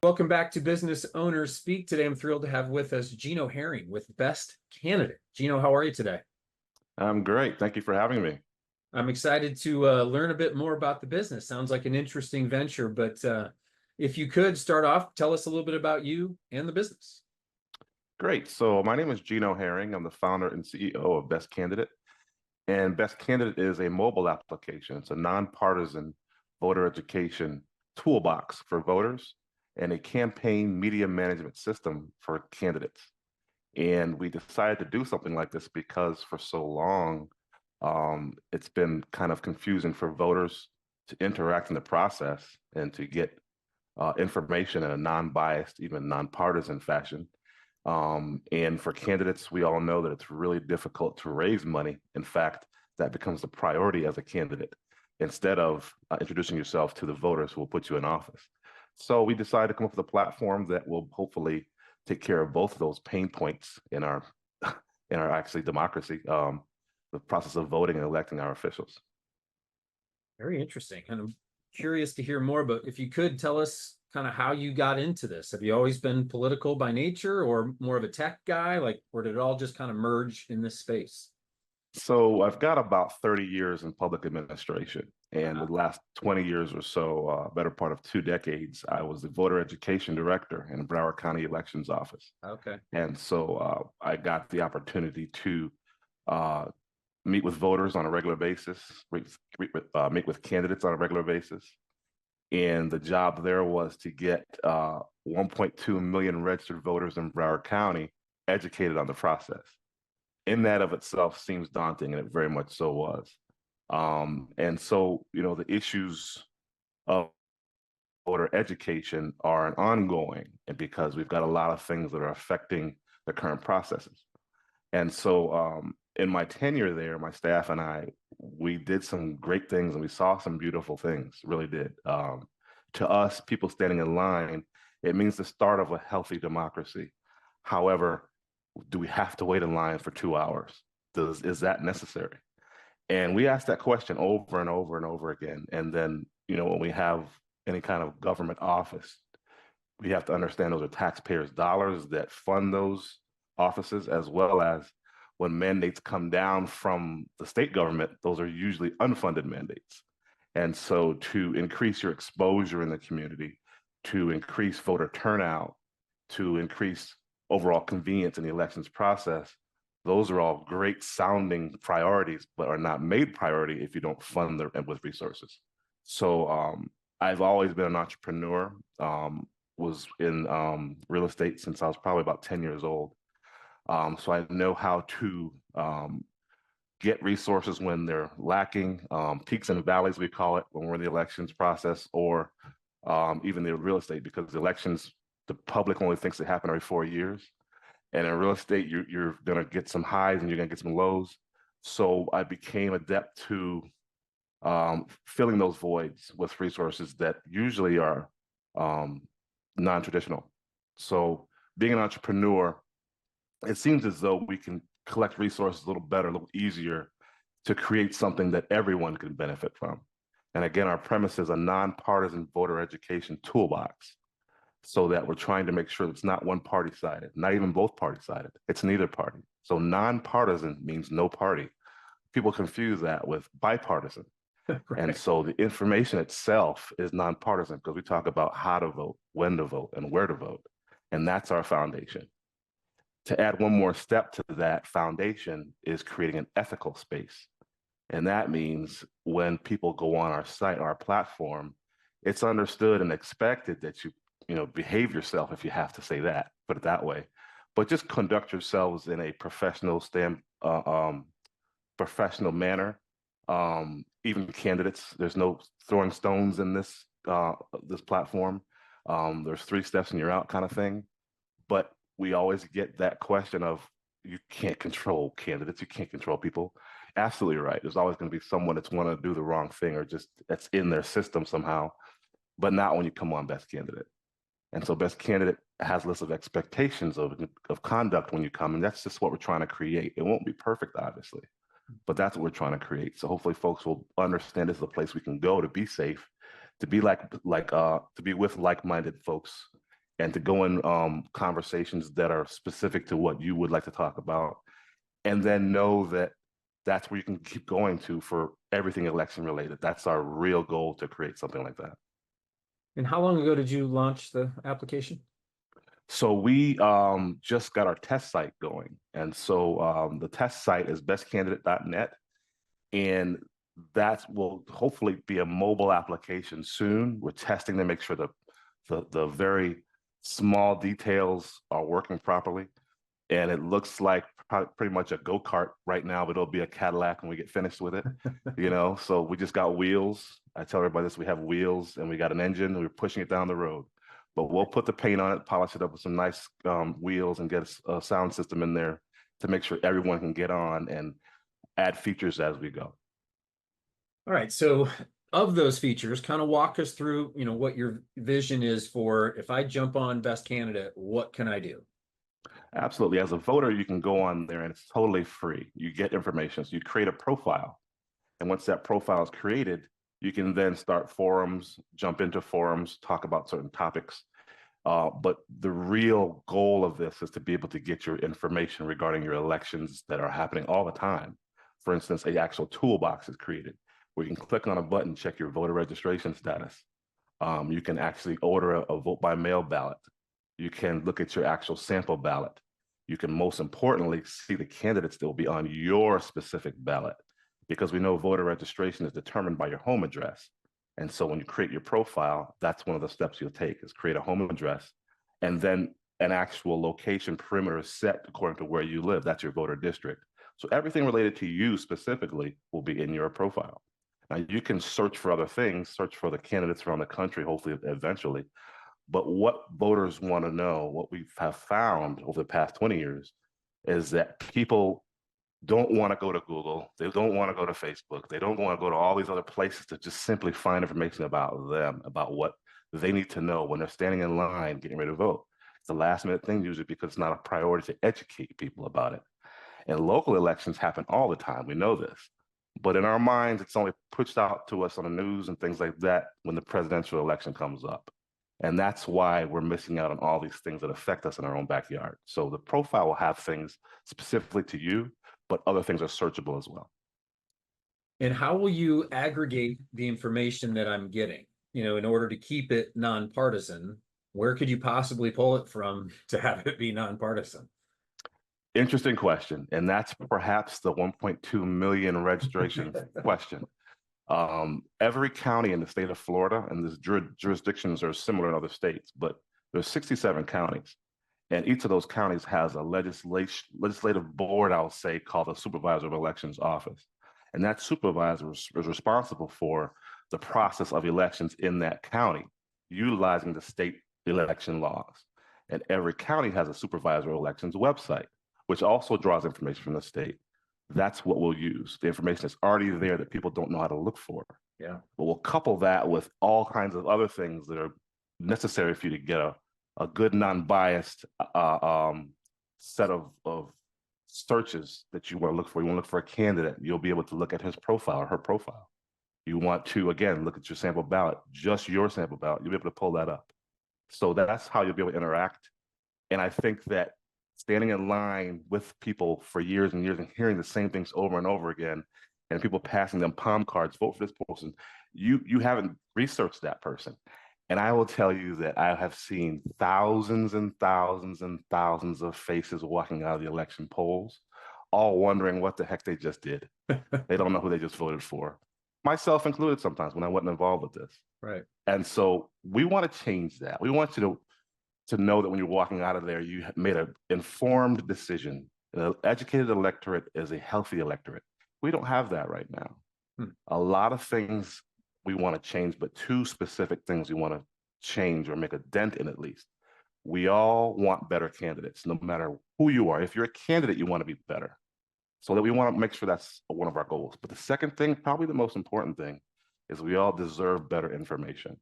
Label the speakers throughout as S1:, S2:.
S1: Welcome back to Business Owners Speak. Today, I'm thrilled to have with us Gino Herring with Best Candidate. Gino, how are you today?
S2: I'm great. Thank you for having me.
S1: I'm excited to learn a bit more about the business. Sounds like an interesting venture, but if you could start off, tell us a little bit about you and the business.
S2: Great. So my name is Gino Herring. I'm the founder and CEO of Best Candidate. And Best Candidate is a mobile application. It's a nonpartisan voter education toolbox for voters and a campaign media management system for candidates. And we decided to do something like this because for so long, it's been kind of confusing for voters to interact in the process and to get information in a non-biased, even nonpartisan fashion. And for candidates, we all know that it's really difficult to raise money. In fact, that becomes the priority as a candidate instead of introducing yourself to the voters who will put you in office. So we decided to come up with a platform that will hopefully take care of both of those pain points in our actually democracy, the process of voting and electing our officials.
S1: Very interesting. And I'm curious to hear more, but if you could tell us kind of how you got into this. Have you always been political by nature or more of a tech guy? Or did it all just kind of merge in this space?
S2: So I've got about 30 years in public administration, and the last 20 years or so, better part of 2 decades, I was the voter education director in the Broward County Elections Office.
S1: Okay.
S2: And so I got the opportunity to meet with voters on a regular basis, meet with candidates on a regular basis. And the job there was to get 1.2 million registered voters in Broward County educated on the process. In that of itself seems daunting, and it very much so was. And so, the issues of voter education are ongoing, and because we've got a lot of things that are affecting the current processes. And so in my tenure there, my staff and I, we did some great things and we saw some beautiful things, really did. To us, people standing in line, it means the start of a healthy democracy. However, do we have to wait in line for 2 hours? Is that necessary? And we asked that question over and over and over again. And then, when we have any kind of government office, we have to understand those are taxpayers' dollars that fund those offices, as well as when mandates come down from the state government, those are usually unfunded mandates. And so to increase your exposure in the community, to increase voter turnout, to increase overall convenience in the elections process, those are all great sounding priorities, but are not made priority if you don't fund them with resources. So I've always been an entrepreneur, was in real estate since I was probably about 10 years old. So I know how to get resources when they're lacking, peaks and valleys, we call it, when we're in the elections process, or even the real estate, because the elections, the public only thinks they happen every 4 years. And in real estate, you're going to get some highs and you're going to get some lows. So I became adept to filling those voids with resources that usually are non-traditional. So being an entrepreneur, it seems as though we can collect resources a little better, a little easier to create something that everyone can benefit from. And again, our premise is a nonpartisan voter education toolbox, so that we're trying to make sure it's not one party sided, not even both party sided. It's neither party. So nonpartisan means no party. People confuse that with bipartisan.
S1: Right.
S2: And so the information itself is nonpartisan because we talk about how to vote, when to vote, and where to vote. And that's our foundation. To add one more step to that foundation is creating an ethical space. And that means when people go on our site, our platform, it's understood and expected that you behave yourself, if you have to say that, put it that way, but just conduct yourselves in a professional manner. Even candidates, there's no throwing stones in this platform. There's 3 steps and you're out kind of thing. But we always get that question of, you can't control candidates, you can't control people. Absolutely right. There's always going to be someone that's want to do the wrong thing or just that's in their system somehow, but not when you come on Best Candidate. And so Best Candidate has lists of expectations of conduct when you come, and that's just what we're trying to create. It won't be perfect, obviously, but that's what we're trying to create. So hopefully folks will understand this is a place we can go to be safe, to be to be with like-minded folks and to go in conversations that are specific to what you would like to talk about, and then know that that's where you can keep going to for everything election related. That's our real goal, to create something like that.
S1: And how long ago did you launch the application?
S2: So we just got our test site going. And so the test site is bestcandidate.net. And that will hopefully be a mobile application soon. We're testing to make sure the very small details are working properly. And it looks like pretty much a go-kart right now, but it'll be a Cadillac when we get finished with it. So we just got wheels. I tell everybody this: we have wheels and we got an engine. We're pushing it down the road, but we'll put the paint on it, polish it up with some nice wheels, and get a sound system in there to make sure everyone can get on and add features as we go.
S1: All right. So of those features, kind of walk us through, what your vision is for, if I jump on Best Candidate, what can I do?
S2: Absolutely. As a voter, you can go on there and it's totally free. You get information. So you create a profile. And once that profile is created, you can then start forums, jump into forums, talk about certain topics. But the real goal of this is to be able to get your information regarding your elections that are happening all the time. For instance, an actual toolbox is created where you can click on a button, check your voter registration status. You can actually order a vote by mail ballot. You can look at your actual sample ballot. You can, most importantly, see the candidates that will be on your specific ballot, because we know voter registration is determined by your home address. And so when you create your profile, that's one of the steps you'll take, is create a home address, and then an actual location perimeter is set according to where you live. That's your voter district. So everything related to you specifically will be in your profile. Now you can search for other things, search for the candidates around the country, hopefully eventually. But what voters want to know, what we have found over the past 20 years, is that people don't want to go to Google. They don't want to go to Facebook. They don't want to go to all these other places to just simply find information about them, about what they need to know when they're standing in line getting ready to vote. It's a last minute thing usually because it's not a priority to educate people about it. And local elections happen all the time. We know this. But in our minds, it's only pushed out to us on the news and things like that when the presidential election comes up. And that's why we're missing out on all these things that affect us in our own backyard. So the profile will have things specifically to you, but other things are searchable as well.
S1: And how will you aggregate the information that I'm getting, in order to keep it nonpartisan? Where could you possibly pull it from to have it be nonpartisan?
S2: Interesting question. And that's perhaps the 1.2 million registration question. Every county in the state of Florida, and these jurisdictions are similar in other states, but there's 67 counties. And each of those counties has a legislative board, I'll say, called the Supervisor of Elections Office. And that supervisor is responsible for the process of elections in that county, utilizing the state election laws. And every county has a Supervisor of Elections website, which also draws information from the state. That's what we'll use. The information that's already there that people don't know how to look for.
S1: Yeah.
S2: But we'll couple that with all kinds of other things that are necessary for you to get a good non-biased set of searches that you want to look for. You want to look for a candidate, you'll be able to look at his profile or her profile. You want to, again, look at your sample ballot, just your sample ballot, you'll be able to pull that up. So that's how you'll be able to interact. And I think that standing in line with people for years and years and hearing the same things over and over again, and people passing them palm cards, vote for this person, you haven't researched that person. And I will tell you that I have seen thousands and thousands and thousands of faces walking out of the election polls, all wondering what the heck they just did. They don't know who they just voted for. Myself included sometimes when I wasn't involved with this.
S1: Right.
S2: And so we want to change that. We want you to know that when you're walking out of there, you made an informed decision. An educated electorate is a healthy electorate. We don't have that right now. A lot of things we want to change, but two specific things we want to change or make a dent in at least. We all want better candidates, no matter who you are. If you're a candidate, you want to be better. So that we want to make sure that's one of our goals. But the second thing, probably the most important thing, is we all deserve better information.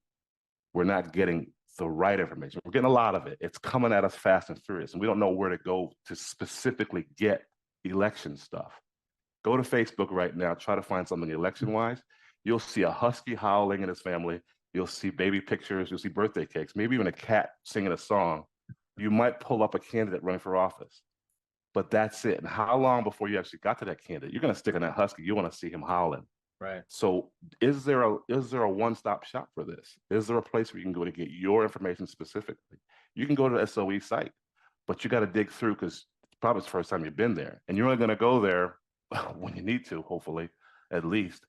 S2: We're not getting the right information. We're getting a lot of it. It's coming at us fast and furious, and we don't know where to go to specifically get election stuff. Go to Facebook right now, try to find something election-wise. You'll see a husky howling in his family. you'll see baby pictures, you'll see birthday cakes, maybe even a cat singing a song. You might pull up a candidate running for office, but that's it. And how long before you actually got to that candidate? You're going to stick on that husky. You want to see him howling.
S1: Right.
S2: So is there a one-stop shop for this? Is there a place where you can go to get your information specifically? You can go to the SOE site, but you got to dig through because probably it's the first time you've been there. And you're only going to go there when you need to, hopefully, at least.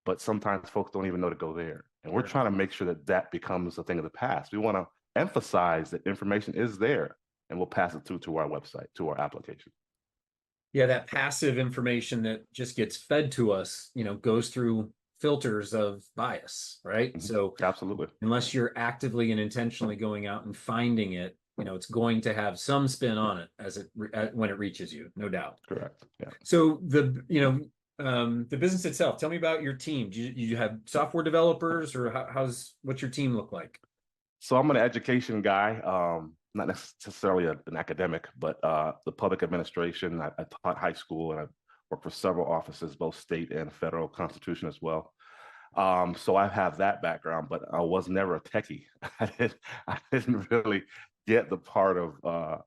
S2: But sometimes folks don't even know to go there. And we're
S1: Sure.
S2: trying to make sure that that becomes a thing of the past. We want to emphasize that information is there and we'll pass it through to our website, to our application.
S1: Yeah, that passive information that just gets fed to us, goes through filters of bias, right?
S2: Mhm.
S1: So
S2: Absolutely.
S1: unless you're actively and intentionally going out and finding it, it's going to have some spin on it when it reaches you, no doubt.
S2: Correct. Yeah.
S1: So the business itself. Tell me about your team. Do you have software developers, or what's your team look like?
S2: So I'm an education guy, not necessarily an academic, but the public administration. I taught high school and I worked for several offices, both state and federal constitution as well. So I have that background, but I was never a techie. I didn't really get the part of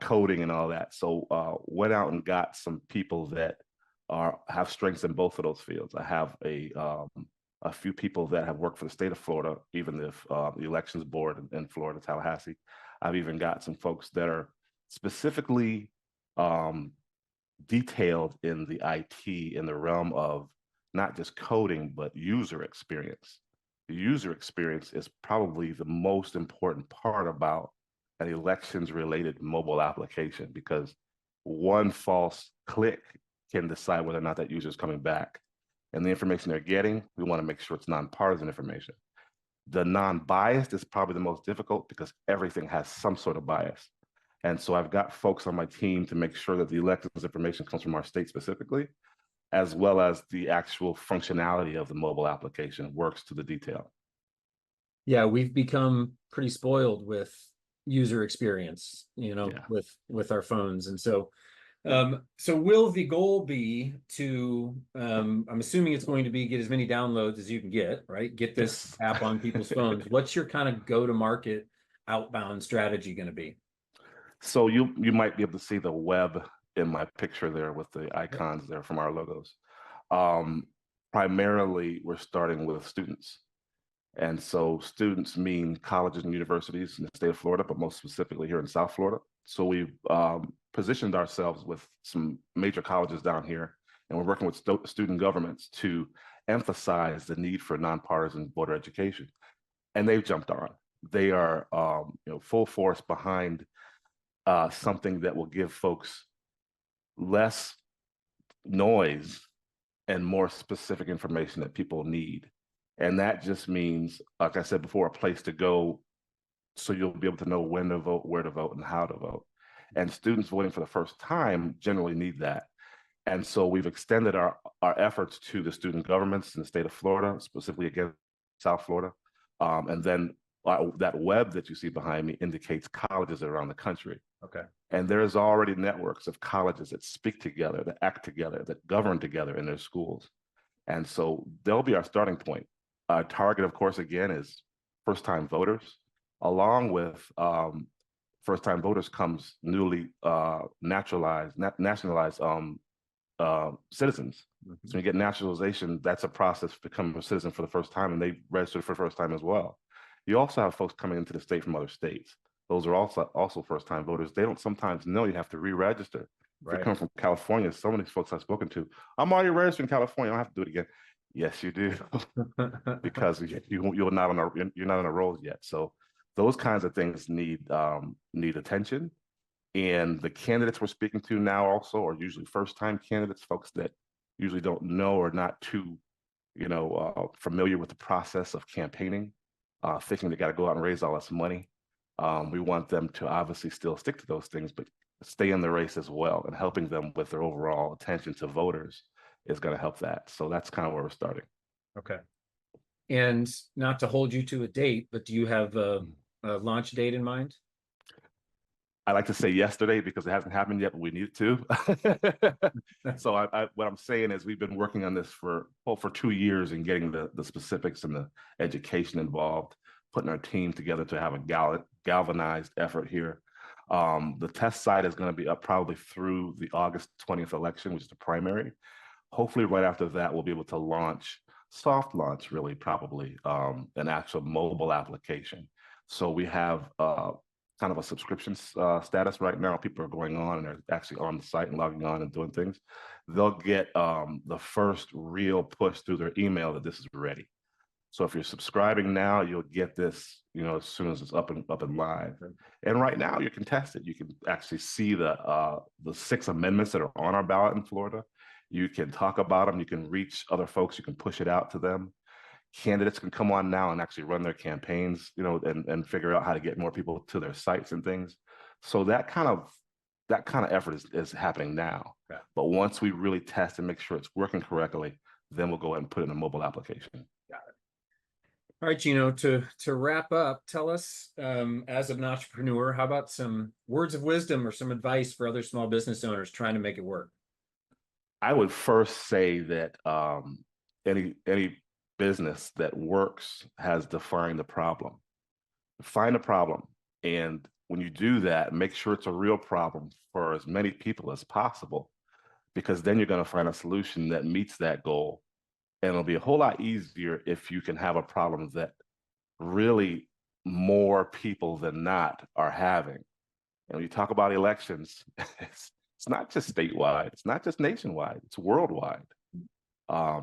S2: coding and all that. So went out and got some people that have strengths in both of those fields. I have a few people that have worked for the state of Florida, even if the elections board in Florida, Tallahassee. I've even got some folks that are specifically um, detailed in the IT in the realm of not just coding, but user experience. The user experience is probably the most important part about an elections related mobile application because one false click can decide whether or not that user is coming back. And the information they're getting, we want to make sure it's nonpartisan information. The non-biased is probably the most difficult because everything has some sort of bias. And so I've got folks on my team to make sure that the elections information comes from our state specifically, as well as the actual functionality of the mobile application works to the detail.
S1: Yeah, we've become pretty spoiled with user experience,
S2: Yeah.
S1: with our phones. And so will the goal be to, I'm assuming it's going to be get as many downloads as you can get, right? Get this
S2: Yes.
S1: app on people's phones. What's your kind of go-to-market outbound strategy going to be?
S2: So you might be able to see the web in my picture there with the icons there from our logos. Um, Primarily, we're starting with students. And so students mean colleges and universities in the state of Florida, but most specifically here in South Florida. So we've positioned ourselves with some major colleges down here, and we're working with student governments to emphasize the need for nonpartisan voter education. And they've jumped on. They are full force behind something that will give folks less noise and more specific information that people need. And that just means, like I said before, a place to go so you'll be able to know when to vote, where to vote, and how to vote. And students voting for the first time generally need that. And so we've extended our efforts to the student governments in the state of Florida, specifically again, South Florida. And then that web that you see behind me indicates colleges around the country.
S1: Okay.
S2: And there's already networks of colleges that speak together, that act together, that govern together in their schools. And so they'll be our starting point. Our target, of course, again, is first-time voters. Along with first-time voters comes newly nationalized citizens.
S1: Mhm.
S2: So when you get naturalization, that's a process to become a citizen for the first time, and they register for the first time as well. You also have folks coming into the state from other states. Those are also first-time voters. They don't sometimes know you have to re-register. If you
S1: Right.
S2: come from California, some of these folks I've spoken to, I'm already registered in California. I don't have to do it again. Yes, you do, because you're not on a roll yet. So those kinds of things need attention. And the candidates we're speaking to now also are usually first-time candidates, folks that usually don't know or not too, familiar with the process of campaigning, thinking they got to go out and raise all this money. We want them to obviously still stick to those things, but stay in the race as well, and helping them with their overall attention to voters is going to help that. So that's kind of where we're starting.
S1: Okay. And not to hold you to a date, but do you have a launch date in mind?
S2: I like to say yesterday because it hasn't happened yet, but we need it to. So what I'm saying is we've been working on this for 2 years and getting the specifics and the education involved, putting our team together to have a galvanized effort here. The test site is going to be up probably through the August 20th election, which is the primary. Hopefully right after that, we'll be able to soft launch really probably an actual mobile application. So we have kind of a subscription status right now. People are going on and they're actually on the site and logging on and doing things. They'll get the first real push through their email that this is ready. So if you're subscribing now, you'll get this, as soon as it's up and live. And right now, you can test it. You can actually see the 6 amendments that are on our ballot in Florida. You can talk about them. You can reach other folks. You can push it out to them. Candidates can come on now and actually run their campaigns, and figure out how to get more people to their sites and things. So that kind of effort is happening now.
S1: Yeah.
S2: But once we really test and make sure it's working correctly, then we'll go ahead and put it in a mobile application.
S1: Got it. All right, Gino, to wrap up, tell us, as an entrepreneur, how about some words of wisdom or some advice for other small business owners trying to make it work?
S2: I would first say that any business that works has defined the problem. Find a problem, and when you do that, make sure it's a real problem for as many people as possible, because then you're going to find a solution that meets that goal. And it'll be a whole lot easier if you can have a problem that really more people than not are having. And when you talk about elections, it's not just statewide, it's not just nationwide, it's worldwide.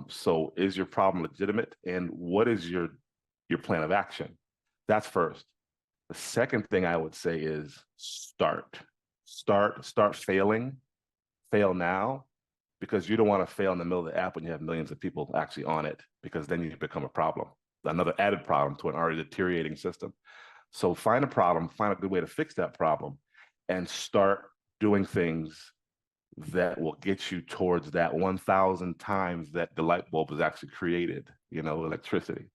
S2: So is your problem legitimate? And what is your plan of action? That's first. The second thing I would say is start failing, fail now, because you don't want to fail in the middle of the app when you have millions of people actually on it, because then you become a problem, another added problem to an already deteriorating system. So find a problem, find a good way to fix that problem, and start doing things that will get you towards that 1,000 times that the light bulb is actually created, electricity.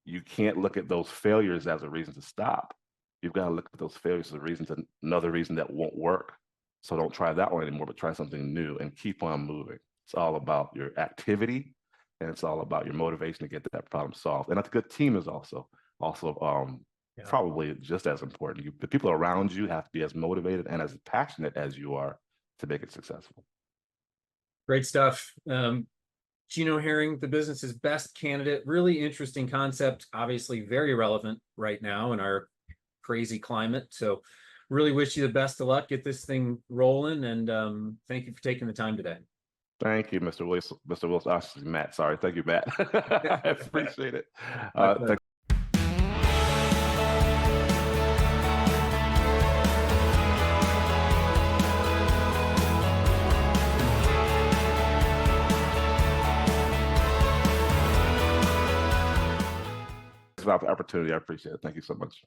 S2: You can't look at those failures as a reason to stop. You've got to look at those failures as another reason that won't work. So don't try that one anymore, but try something new and keep on moving. It's all about your activity, and it's all about your motivation to get that problem solved. And a good team is also probably just as important. The people around you have to be as motivated and as passionate as you are to make it successful.
S1: Great stuff. Gino Herring, the business's best candidate. Really interesting concept, obviously very relevant right now in our crazy climate. So really wish you the best of luck. Get this thing rolling, and thank you for taking the time today.
S2: Thank you, Mr. Wilson. Mr. Wilson, Matt. Sorry, thank you, Matt. I appreciate it. About the opportunity. I appreciate it. Thank you so much.